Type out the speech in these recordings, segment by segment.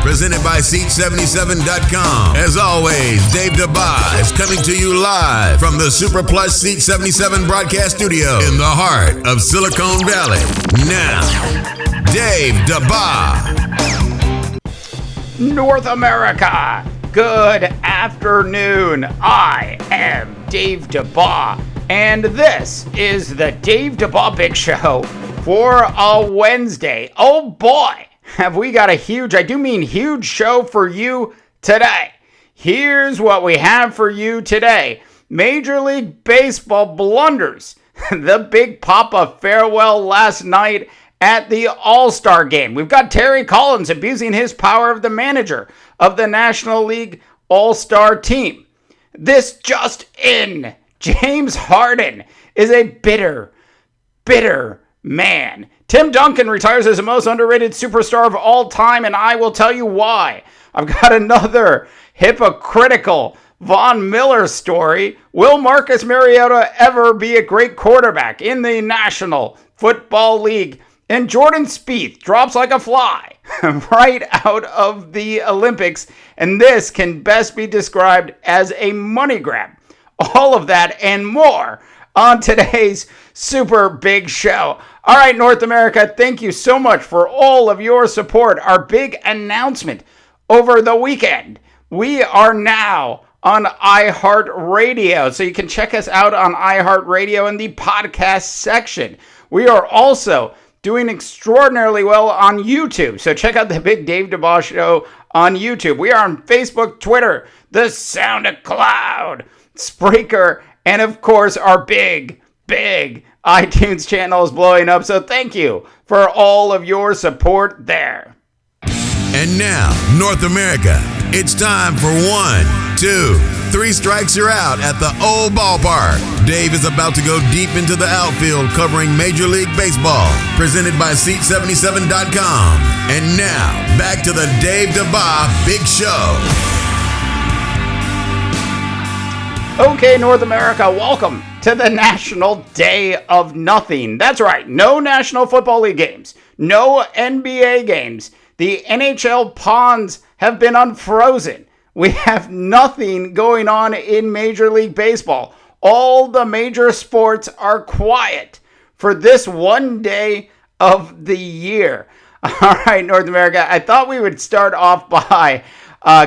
presented by Seat77.com. As always, Dave Dabbah is coming to you live from the Super Plus Seat 77 broadcast studio in the heart of Silicon Valley. Now, Dave Dabbah. North America, good afternoon. I am Dave Dabbah, and this is the Dave Dabbah Big Show for a Wednesday. Oh boy, have we got a huge, I do mean huge show for you today. Here's what we have for you today. Major League Baseball blunders. The big Papa farewell last night at the All-Star game. We've got Terry Collins abusing his power of the manager of the National League All-Star team. This just in. James Harden is a bitter man. Tim Duncan retires as the most underrated superstar of all time, and I will tell you why. I've got another hypocritical Von Miller story. Will Marcus Mariota ever be a great quarterback in the National Football League? And Jordan Spieth drops like a fly right out of the Olympics, and this can best be described as a money grab. All of that and more on today's Super Big Show. All right, North America, thank you so much for all of your support. Our big announcement over the weekend. We are now on iHeartRadio, so you can check us out on iHeartRadio in the podcast section. We are also doing extraordinarily well on YouTube, so check out the Big Dave Dabbah Show on YouTube. We are on Facebook, Twitter, the SoundCloud, Spreaker, and of course our big iTunes channel is blowing up, so thank you for all of your support there. And now, North America, it's time for 1, 2, 3 strikes, you're out at the old ballpark. Dave is about to go deep into the outfield covering Major League Baseball, presented by Seat77.com. And now, back to the Dave Dabbah Big Show. Okay, North America, welcome to the National Day of Nothing. That's right, no National Football League games, no NBA games. The NHL ponds have been unfrozen. We have nothing going on in Major League Baseball. All the major sports are quiet for this one day of the year. All right, North America, I thought we would start off by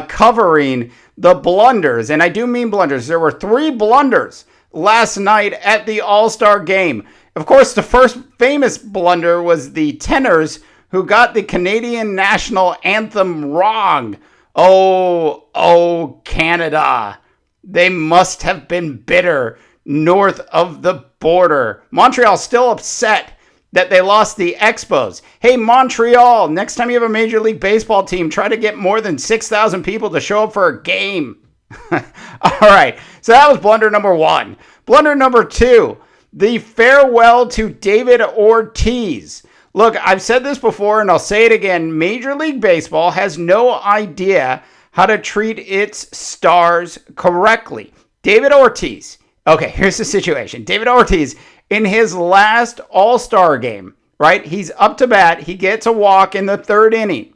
covering the blunders, and I do mean blunders. There were 3 blunders last night at the All-Star game. Of course, the first famous blunder was the Tenors, who got the Canadian national anthem wrong. Oh, Canada. They must have been bitter north of the border. Montreal's still upset that they lost the Expos. Hey, Montreal, next time you have a Major League Baseball team, try to get more than 6,000 people to show up for a game. All right, so that was blunder number 1. Blunder number 2, the farewell to David Ortiz. Look, I've said this before and I'll say it again. Major League Baseball has no idea how to treat its stars correctly. David Ortiz. Okay, here's the situation. David Ortiz, in his last All-Star game, right? He's up to bat. He gets a walk in the 3rd inning.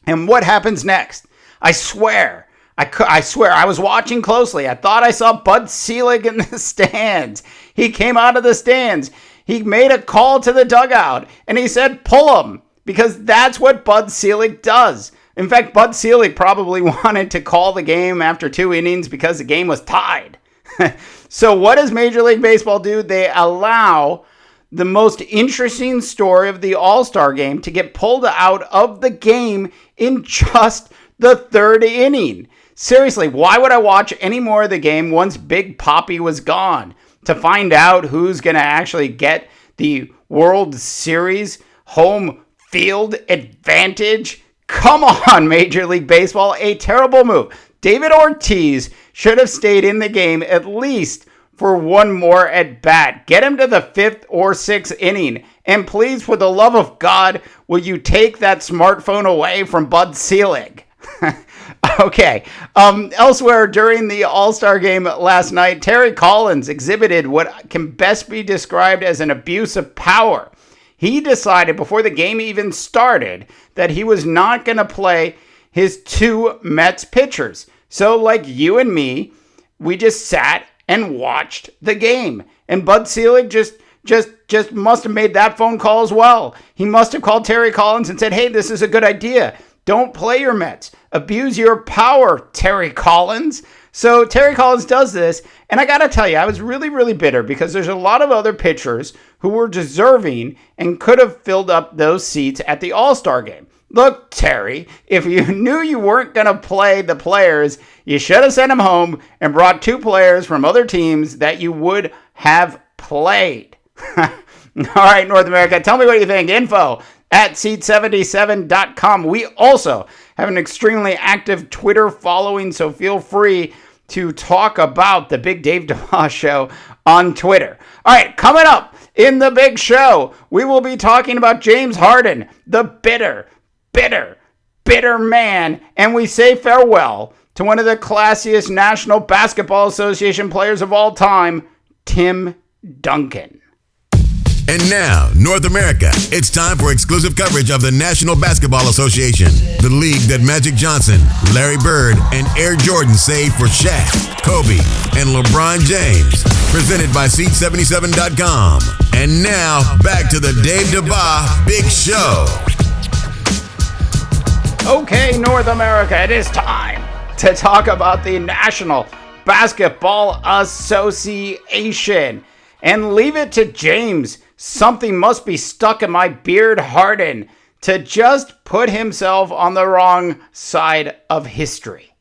And what happens next? I swear, I was watching closely. I thought I saw Bud Selig in the stands. He came out of the stands. He made a call to the dugout, and he said, pull him, because that's what Bud Selig does. In fact, Bud Selig probably wanted to call the game after 2 innings because the game was tied. So what does Major League Baseball do? They allow the most interesting story of the All-Star game to get pulled out of the game in just the 3rd inning. Seriously, why would I watch any more of the game once Big Papi was gone? To find out who's going to actually get the World Series home field advantage? Come on, Major League Baseball. A terrible move. David Ortiz should have stayed in the game at least for one more at bat. Get him to the 5th or 6th inning. And please, for the love of God, will you take that smartphone away from Bud Selig? Okay. Elsewhere during the All-Star game last night, Terry Collins exhibited what can best be described as an abuse of power. He decided before the game even started that he was not going to play his 2 Mets pitchers. So like you and me, we just sat and watched the game. And Bud Selig just must have made that phone call as well. He must have called Terry Collins and said, hey, this is a good idea. Don't play your Mets. Abuse your power, Terry Collins. So Terry Collins does this. And I got to tell you, I was really, really bitter because there's a lot of other pitchers who were deserving and could have filled up those seats at the All-Star game. Look, Terry, if you knew you weren't going to play the players, you should have sent them home and brought 2 players from other teams that you would have played. All right, North America, tell me what you think. Info at seat77.com. We also have an extremely active Twitter following, so feel free to talk about the Big Dave Dabbah Show on Twitter. All right, coming up in the big show, we will be talking about James Harden, the bitter man, and we say farewell to one of the classiest National Basketball Association players of all time, Tim Duncan. And now, North America, it's time for exclusive coverage of the National Basketball Association, the league that Magic Johnson, Larry Bird, and Air Jordan saved for Shaq, Kobe, and LeBron James. Presented by Seat77.com. And now, back to the Dave Dabbah Big Show. Okay, North America, it is time to talk about the National Basketball Association. And leave it to James, something must be stuck in my beard, Harden, to just put himself on the wrong side of history.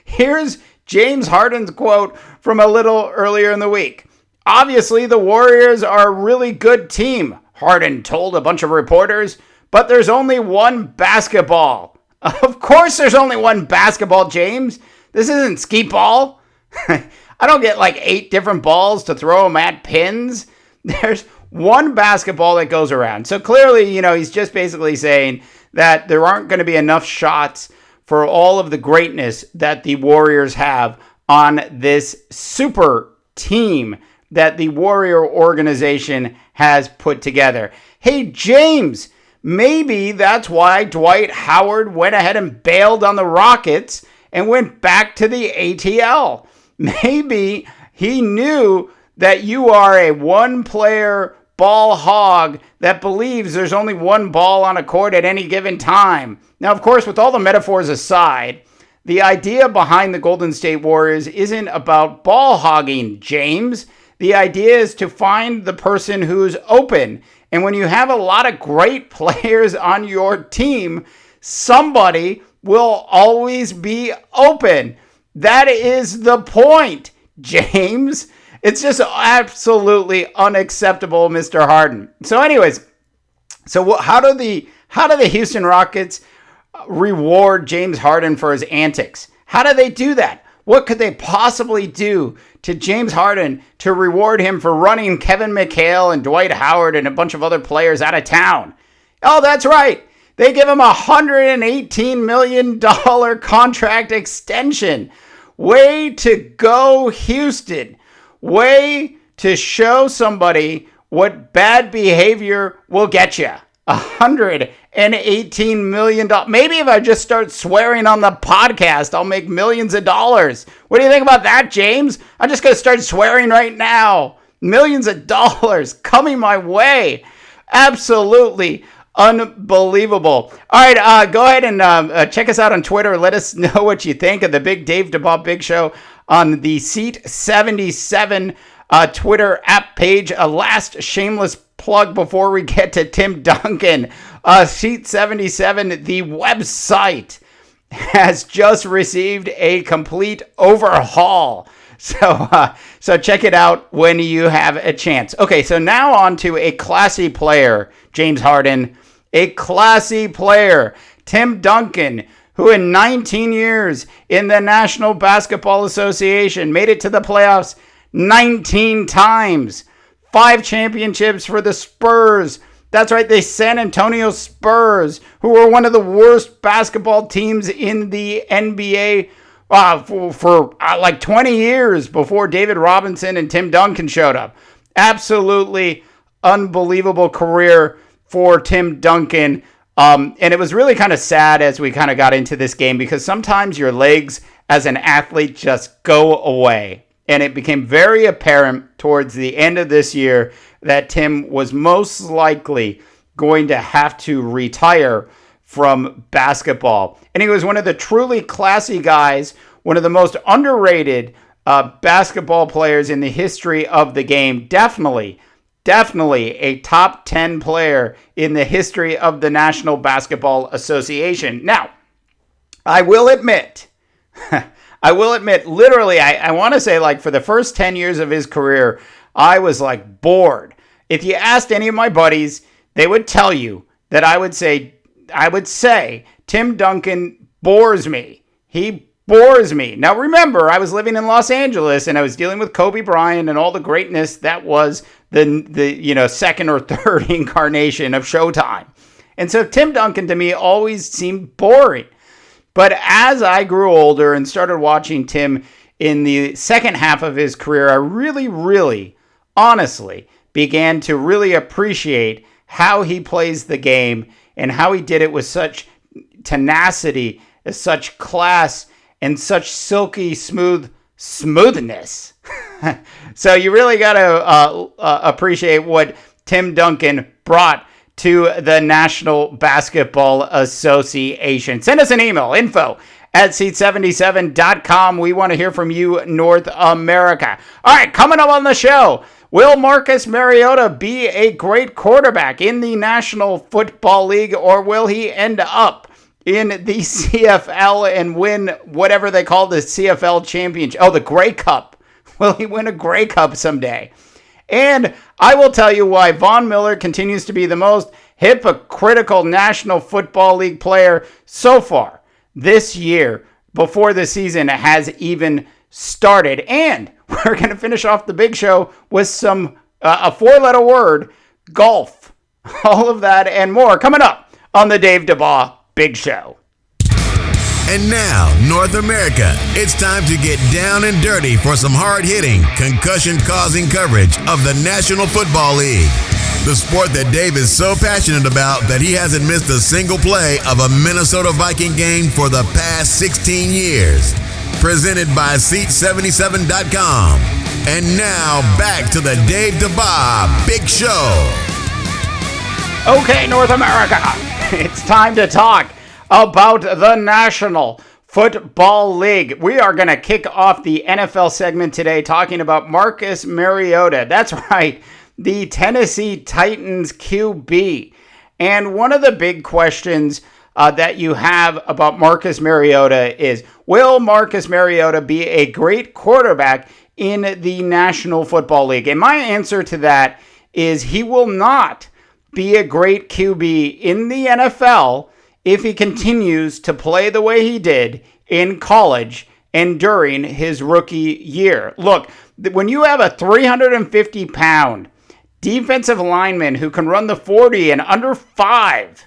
Here's James Harden's quote from a little earlier in the week. Obviously, the Warriors are a really good team, Harden told a bunch of reporters, but there's only one basketball. Of course there's only one basketball, James. This isn't skeet ball. I don't get like 8 different balls to throw them at pins. There's one basketball that goes around. So clearly, he's just basically saying that there aren't going to be enough shots for all of the greatness that the Warriors have on this super team that the Warrior organization has put together. Hey, James, maybe that's why Dwight Howard went ahead and bailed on the Rockets and went back to the ATL. Maybe he knew that you are a one-player ball hog that believes there's only one ball on a court at any given time. Now, of course, with all the metaphors aside, the idea behind the Golden State Warriors isn't about ball hogging, James. The idea is to find the person who's open. And when you have a lot of great players on your team, somebody will always be open. That is the point, James. It's just absolutely unacceptable, Mr. Harden. So anyways, how do the Houston Rockets reward James Harden for his antics? How do they do that? What could they possibly do to James Harden to reward him for running Kevin McHale and Dwight Howard and a bunch of other players out of town? Oh, that's right. They give him a $118 million contract extension. Way to go, Houston. Way to show somebody what bad behavior will get you. $118 million. Maybe if I just start swearing on the podcast, I'll make millions of dollars. What do you think about that, James? I'm just going to start swearing right now. Millions of dollars coming my way. Absolutely unbelievable. All right, go ahead and check us out on Twitter. Let us know what you think of the Big Dave Dabbah Big Show on the Seat 77 Twitter app page. A last shameless plug before we get to Tim Duncan. Seat 77, the website, has just received a complete overhaul. So check it out when you have a chance. Okay, so now on to a classy player, James Harden. A classy player, Tim Duncan, who in 19 years in the National Basketball Association made it to the playoffs 19 times. 5 championships for the Spurs. That's right, the San Antonio Spurs, who were one of the worst basketball teams in the NBA for like 20 years before David Robinson and Tim Duncan showed up. Absolutely unbelievable career for Tim Duncan. And it was really kind of sad as we kind of got into this game because sometimes your legs as an athlete just go away. And it became very apparent towards the end of this year that Tim was most likely going to have to retire from basketball. And he was one of the truly classy guys, one of the most underrated basketball players in the history of the game. Definitely a top 10 player in the history of the National Basketball Association. Now, I will admit, literally, I want to say like for the first 10 years of his career, I was like bored. If you asked any of my buddies, they would tell you that I would say Tim Duncan bores me. He bores me. Now remember, I was living in Los Angeles and I was dealing with Kobe Bryant and all the greatness that was the second or third incarnation of Showtime. And so Tim Duncan to me always seemed boring. But as I grew older and started watching Tim in the second half of his career, I really, honestly began to really appreciate how he plays the game and how he did it with such tenacity, such class, and such silky smoothness. So you really got to appreciate what Tim Duncan brought to the National Basketball Association. Send us an email, info@seat77.com. We want to hear from you, North America. All right, coming up on the show, will Marcus Mariota be a great quarterback in the National Football League, or will he end up in the CFL and win whatever they call the CFL championship? Oh, the Grey Cup. Will he win a Grey Cup someday? And I will tell you why Von Miller continues to be the most hypocritical National Football League player so far this year before the season has even started. And we're going to finish off the big show with a four-letter word, golf. All of that and more coming up on the Dave Dabbah Big Show. And now, North America, it's time to get down and dirty for some hard-hitting, concussion-causing coverage of the National Football League. The sport that Dave is so passionate about that he hasn't missed a single play of a Minnesota Viking game for the past 16 years. Presented by Seat77.com. And now, back to the Dave Dabbah Big Show. Okay, North America, it's time to talk about the National Football League. We are going to kick off the NFL segment today talking about Marcus Mariota. That's right, the Tennessee Titans QB. And one of the big questions that you have about Marcus Mariota is, will Marcus Mariota be a great quarterback in the National Football League? And my answer to that is he will not be a great QB in the NFL if he continues to play the way he did in college and during his rookie year. Look, when you have a 350-pound defensive lineman who can run the 40 in under 5,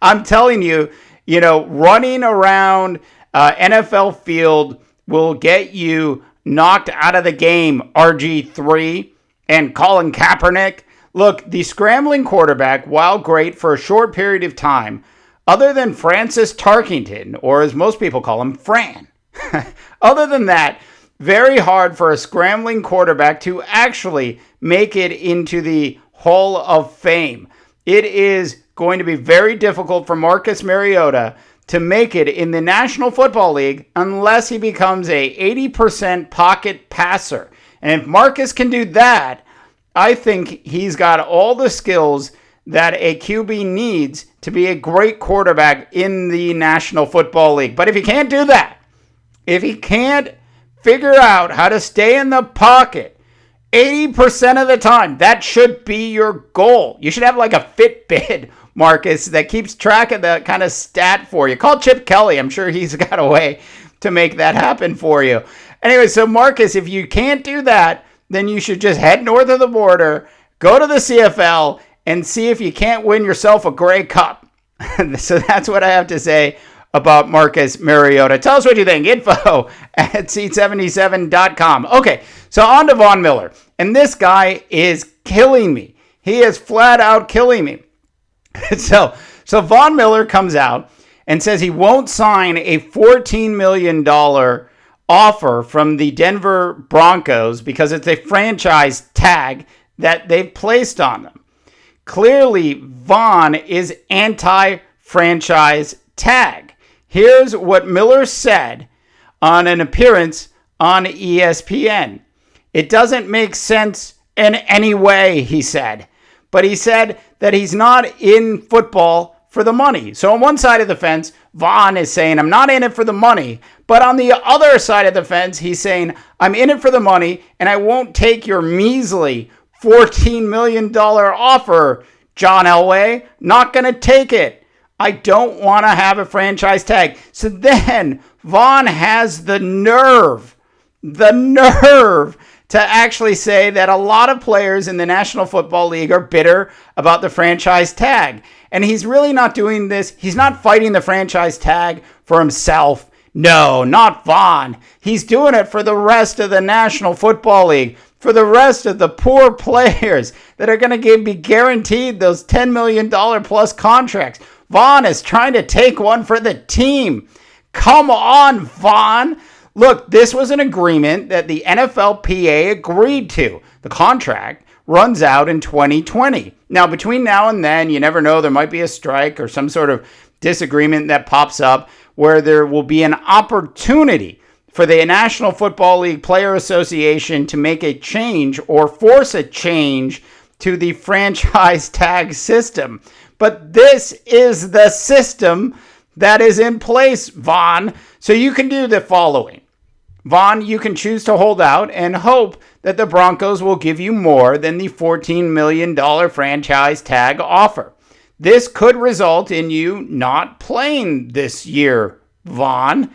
I'm telling you, running around NFL field will get you knocked out of the game, RG3 and Colin Kaepernick. Look, the scrambling quarterback, while great for a short period of time, other than Francis Tarkington, or as most people call him, Fran, other than that, very hard for a scrambling quarterback to actually make it into the Hall of Fame. It is going to be very difficult for Marcus Mariota to make it in the National Football League unless he becomes a 80% pocket passer. And if Marcus can do that, I think he's got all the skills that a QB needs to be a great quarterback in the National Football League. But if he can't do that, if he can't figure out how to stay in the pocket 80% of the time, that should be your goal. You should have like a Fitbit, Marcus, that keeps track of that kind of stat for you. Call Chip Kelly. I'm sure he's got a way to make that happen for you. Anyway, so Marcus, if you can't do that, then you should just head north of the border, go to the CFL, and see if you can't win yourself a Grey Cup. So that's what I have to say about Marcus Mariota. Tell us what you think. Info@seat77.com. Okay, so on to Von Miller. And this guy is killing me. He is flat out killing me. So So Von Miller comes out and says he won't sign a $14 million offer from the Denver Broncos because it's a franchise tag that they've placed on them. Clearly, Von is anti-franchise tag. Here's what Miller said on an appearance on ESPN. It doesn't make sense in any way, he said. But he said that he's not in football for the money. So on one side of the fence, Von is saying, I'm not in it for the money. But on the other side of the fence, he's saying, I'm in it for the money, and I won't take your measly $14 million offer, John Elway. Not going to take it. I don't want to have a franchise tag. So then Von has the nerve to actually say that a lot of players in the National Football League are bitter about the franchise tag. And he's really not doing this. He's not fighting the franchise tag for himself. No, not Von. He's doing it for the rest of the National Football League, for the rest of the poor players that are going to be guaranteed those $10 million plus contracts. Von is trying to take one for the team. Come on, Von. Look, this was an agreement that the NFLPA agreed to. The contract runs out in 2020. Now, between now and then, you never know, there might be a strike or some sort of disagreement that pops up where there will be an opportunity for the National Football League Player Association to make a change or force a change to the franchise tag system. But this is the system that is in place, Von. So you can do the following. Von, you can choose to hold out and hope that the Broncos will give you more than the $14 million franchise tag offer. This could result in you not playing this year, Von.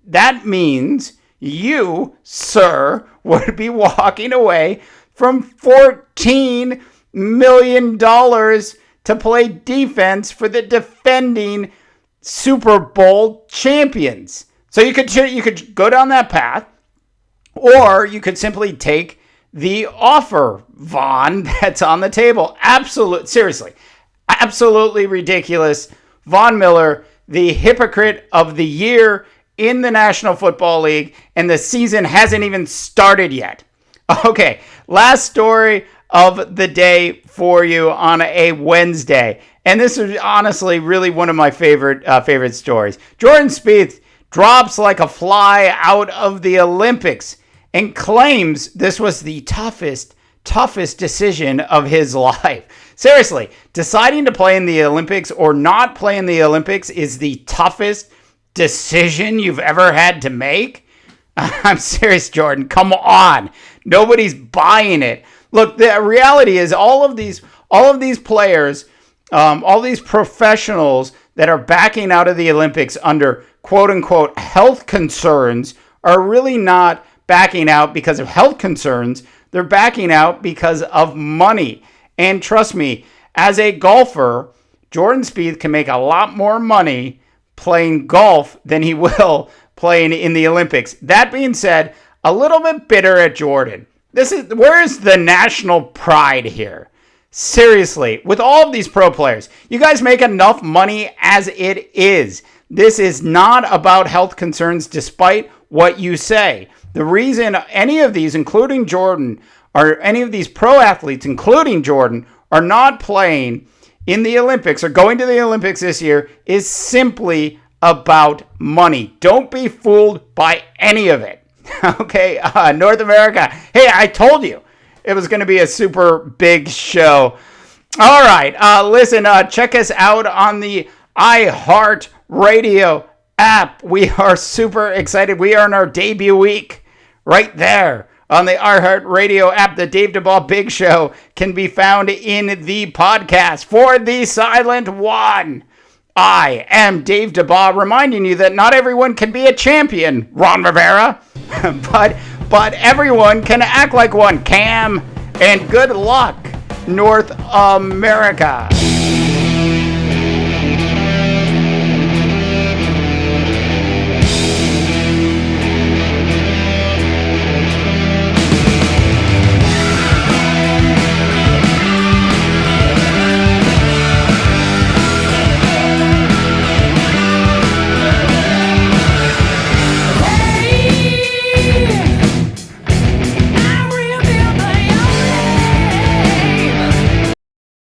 That means you, sir, would be walking away from $14 million to play defense for the defending Super Bowl champions. So you could go down that path, or you could simply take the offer, Von, that's on the table. Seriously, absolutely ridiculous. Von Miller, the hypocrite of the year in the National Football League, and the season hasn't even started yet. Okay, last story of the day for you on a Wednesday, and this is honestly really one of my favorite stories. Jordan Spieth drops like a fly out of the Olympics and claims this was the toughest decision of his life. Seriously, deciding to play in the Olympics or not play in the Olympics is the toughest decision you've ever had to make? I'm serious, Jordan. Come on. Nobody's buying it. Look, the reality is all of these players, all these professionals that are backing out of the Olympics under quote-unquote health concerns are really not backing out because of health concerns. They're backing out because of money. And trust me, as a golfer, Jordan Spieth can make a lot more money playing golf than he will playing in the Olympics. That being said, a little bit bitter at Jordan. Where is the national pride here? Seriously, with all of these pro players, you guys make enough money as it is. This is not about health concerns, despite what you say. The reason any of these, including Jordan, or any of these pro athletes, including Jordan, are not playing in the Olympics or going to the Olympics this year is simply about money. Don't be fooled by any of it. Okay, North America. Hey, I told you it was going to be a super big show. All right, listen, check us out on the iHeartRadio app. We are super excited. We are in our debut week right there on the iHeartRadio app. The Dave Dabbah Big Show can be found in the podcast for the silent one. I am Dave Dabbah, reminding you that not everyone can be a champion, Ron Rivera, but everyone can act like one. Cam, and good luck, North America.